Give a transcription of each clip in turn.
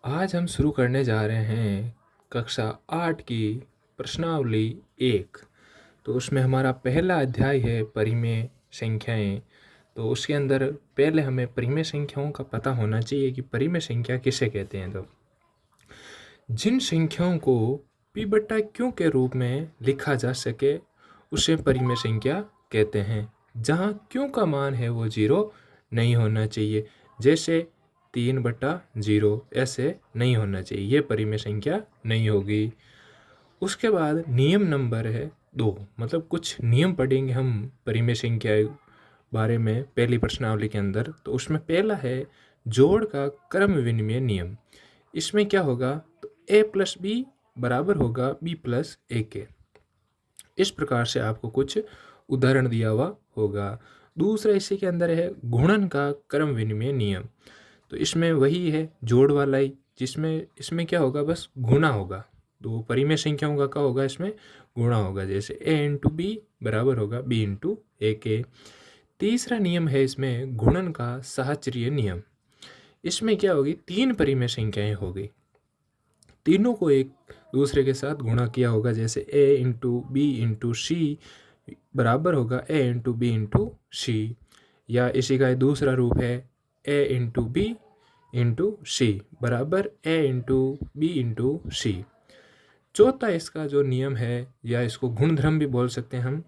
आज हम शुरू करने जा रहे हैं कक्षा 8 की प्रश्नावली 1। तो उसमें हमारा पहला अध्याय है परिमेय संख्याएं। तो उसके अंदर पहले हमें परिमेय संख्याओं का पता होना चाहिए कि परिमेय संख्या किसे कहते हैं। तो जिन संख्याओं को p बटा q के रूप में लिखा जा सके उसे परिमेय संख्या कहते हैं। जहाँ q का मान है वो 0 नहीं होना चाहिए, जैसे 3/0 ऐसे नहीं होना चाहिए, ये परिमेय संख्या नहीं होगी। उसके बाद नियम नंबर है 2, मतलब कुछ नियम पढ़ेंगे हम परिमेय संख्या बारे में पहली प्रश्नावली के अंदर। तो उसमें पहला है जोड़ का क्रम विनिमय नियम। इसमें क्या होगा, तो a + b बराबर होगा b + a के। इस प्रकार से आपको कुछ उदाहरण दिया हुआ होगा। दूसरा इसी के अंदर है गुणन का क्रम विनिमय नियम। तो इसमें वही है जोड़ वाला ही, जिसमें इसमें क्या होगा, बस गुणा होगा। तो परिमेय संख्याओं का क्या होगा, इसमें गुणा होगा, जैसे a × b बराबर होगा b × a के। तीसरा नियम है इसमें गुणन का साहचर्य नियम। इसमें क्या होगी, 3 परिमेय संख्याएं हो गई, तीनों को एक दूसरे के साथ गुणा किया होगा, जैसे a × b × c बराबर होगा a × b × c। या इसी का दूसरा रूप है a × b × c बराबर a × b × c। चौथा इसका जो नियम है, या इसको गुणधर्म भी बोल सकते हैं हम,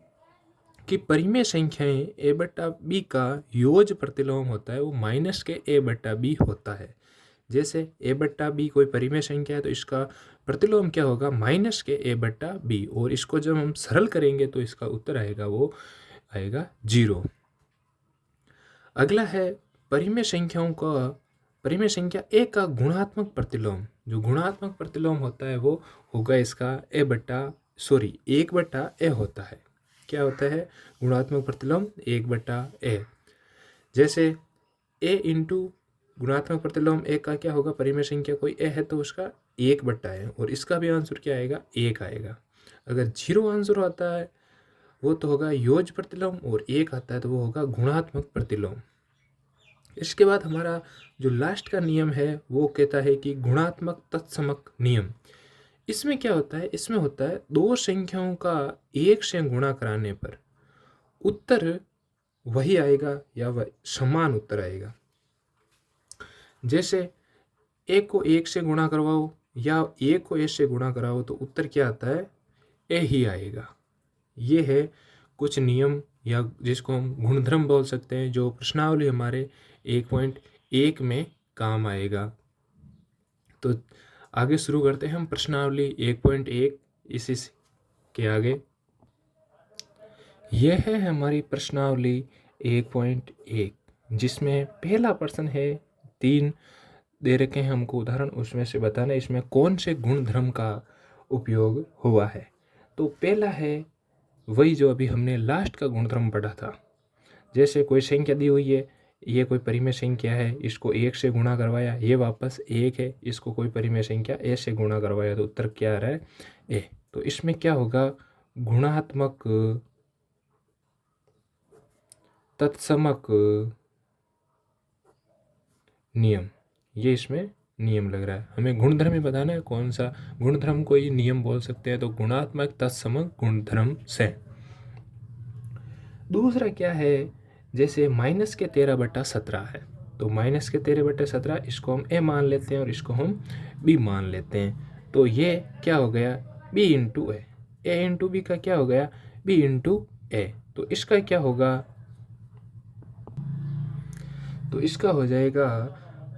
कि परिमेय संख्याएं a बटा b का योज प्रतिलोम होता है वो माइनस के a बटा b होता है। जैसे a बटा b कोई परिमेय संख्या है तो इसका प्रतिलोम क्या होगा, माइनस के a बटा b, और इसको जब हम सरल करेंगे तो इसका उत्तर आएगा वो आएगा 0। अगला है परिमेय संख्याओं का परिमेय संख्या a का गुणात्मक प्रतिलोम। जो गुणात्मक प्रतिलोम होता है वो होगा इसका 1/a होता है। क्या होता है गुणात्मक प्रतिलोम, 1/a। जैसे a × गुणात्मक प्रतिलोम a का क्या होगा, परिमेय संख्या कोई a है तो उसका 1/a, और इसका भी आंसर क्या आएगा, 1 आएगा। अगर 0 आंसर आता है वो तो होगा योज प्रतिलोम, और 1 आता है तो वो होगा गुणात्मक प्रतिलोम। इसके बाद हमारा जो लास्ट का नियम है वो कहता है कि गुणात्मक तत्समक नियम। इसमें क्या होता है, इसमें होता है दो संख्याओं का 1 से गुणा कराने पर उत्तर वही आएगा या वह समान उत्तर आएगा। जैसे a को 1 से गुणा करवाओ या a को a से गुणा कराओ तो उत्तर क्या आता है, a ही आएगा। ये है कुछ नियम, या जिसको हम गुणधर्म बोल सकते हैं, जो प्रश्नावली हमारे 1.1 में काम आएगा। तो आगे शुरू करते हैं हम प्रश्नावली 1.1 इसी के आगे। यह है हमारी प्रश्नावली 1.1, जिसमें पहला प्रश्न है, 3 दे रखे हैं हमको उदाहरण, उसमें से बताना इसमें कौन से गुणधर्म का उपयोग हुआ है। तो पहला है वही जो अभी हमने लास्ट का गुणधर्म पढ़ा था। जैसे कोई संख्या दी हुई है, ये कोई परिमेय संख्या है, इसको 1 से गुणा करवाया, ये वापस 1 है, इसको कोई परिमेय संख्या a से गुणा करवाया तो उत्तर क्या आ रहा है, a। तो इसमें क्या होगा, गुणात्मक तत्समक नियम, ये इसमें नियम लग रहा है। हमें गुणधर्म ही बताना है, कौन सा गुणधर्म को ये नियम बोल सकते हैं, तो गुणात्मक तत्समक गुणधर्म से। दूसरा क्या है, जैसे -13/17 है, तो -13/17 इसको हम a मान लेते हैं और इसको हम b मान लेते हैं। तो ये क्या हो गया, b × a, a × b का क्या हो गया, b × a। तो इसका क्या होगा, तो इसका हो जाएगा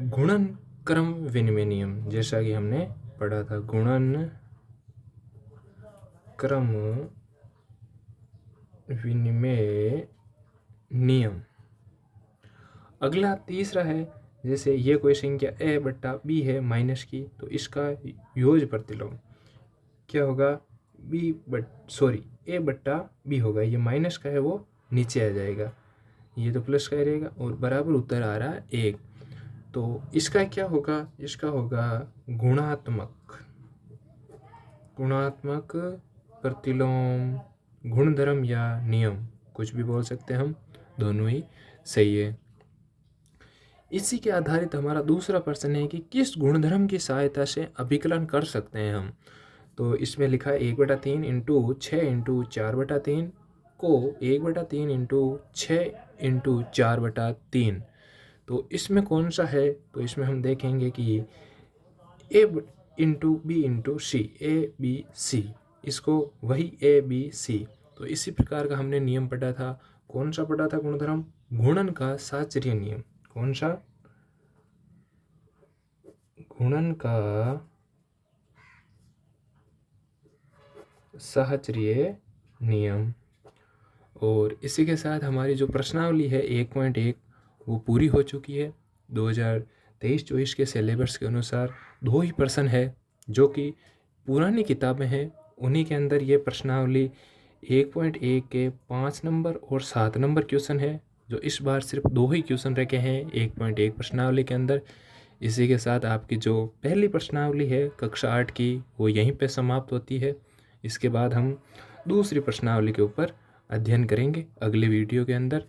गुणन क्रम विनिमय नियम, जैसा कि हमने पढ़ा था, गुणन क्रम विनिमय नियम। अगला तीसरा है, जैसे ये कोई संख्या a बटा b है माइनस की, तो इसका योज प्रतिलोम क्या होगा, a बटा b होगा। ये माइनस का है वो नीचे आ जाएगा, ये तो प्लस का ही रहेगा, और बराबर उत्तर आ रहा है 1। तो इसका क्या होगा, इसका होगा गुणात्मक प्रतिलोम, गुणधर्म या नियम, कुछ भी बोल सकते हैं हम, दोनों ही सही है। इसी के आधारित हमारा दूसरा प्रश्न है कि किस गुणधर्म की सहायता से अभिकलन कर सकते हैं हम। तो इसमें लिखा है 1/3 इंटू 6 इंटू 4/3 को 1/3 इंटू 6 इंटू 4/3। तो इसमें कौन सा है, तो इसमें हम देखेंगे कि A into B into C, A B C, इसको वही ए बी सी। तो इसी प्रकार का हमने नियम पढ़ा था। कौन सा पढ़ा था गुणधर्म? गुणन का साहचर्य नियम। कौन सा? गुणन का साहचर्य नियम। और इसी के साथ हमारी जो प्रश्नावली है 1.1 वो पूरी हो चुकी है। 2023-24 के सिलेबस के अनुसार 2 ही प्रश्न है जो कि पुरानी किताबें हैं, उन्हीं के अंदर ये प्रश्नावली 1.1 के 5 नंबर और 7 नंबर क्वेश्चन है, जो इस बार सिर्फ 2 ही क्वेश्चन रखे हैं 1.1 प्रश्नावली के अंदर। इसी के साथ आपकी जो पहली प्रश्नावली है कक्षा 8 की वो यहीं पे समाप्त होती है। इसके बाद हम दूसरी प्रश्नावली के ऊपर अध्ययन करेंगे अगले वीडियो के अंदर।